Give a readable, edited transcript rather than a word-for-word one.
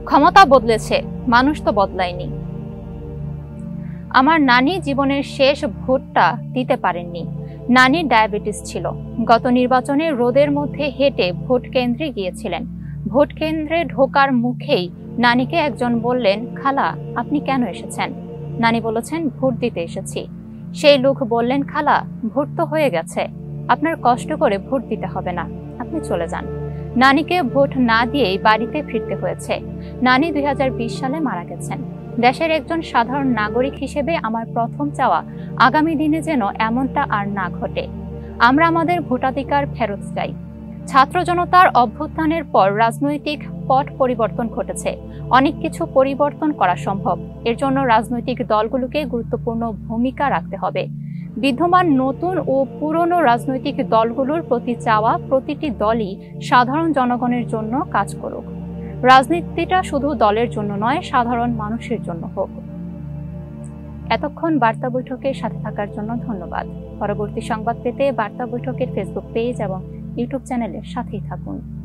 ক্ষমতা বদলেছে, মানুষ তো বদলায়নি। আমার নানি জীবনের শেষ ভোটটা দিতে পারেননি। নানির ডায়াবেটিস ছিল। গত নির্বাচনে রোদের মধ্যে হেঁটে ভোট কেন্দ্রে গিয়েছিলেন। ভোট কেন্দ্রে ঢোকার মুখেই নানিকে একজন বললেন, খালা আপনি কেন এসেছেন? নানি বলেছেন, ভোট দিতে এসেছি। সেই লোক বললেন, খালা ভোট তো হয়ে গেছে, আপনার কষ্ট করে ভোট দিতে হবে না, আপনি চলে যান। নানিকে ভোট না দিয়েই বাড়িতে ফিরতে হয়েছে। নানি 2020 সালে মারা গেছেন। দেশের একজন সাধারণ নাগরিক হিসেবে আমার প্রথম চাওয়া আগামী দিনে যেন এমনটা আর না ঘটে। আমরা আমাদের ভোটাধিকার ফেরত চাই। ছাত্র জনতার অভ্যুত্থানের পর রাজনৈতিক পট পরিবর্তন ঘটেছে। অনেক কিছু পরিবর্তন করা সম্ভব। এর জন্য রাজনৈতিক দলগুলোকে গুরুত্বপূর্ণ ভূমিকা রাখতে হবে। বিদ্যমান নতুন ও পুরনো রাজনৈতিক দলগুলোর প্রতি চাওয়া, প্রতিটি দলই সাধারণ জনগণের জন্য কাজ করুক। রাজনীতিটা শুধু দলের জন্য নয়, সাধারণ মানুষের জন্য হোক। এতক্ষণ বার্তা বৈঠকের সাথে থাকার জন্য ধন্যবাদ। পরবর্তী সংবাদ পেতে বার্তা বৈঠকের ফেসবুক পেজ এবং ইউটিউব চ্যানেলের সাথেই থাকুন।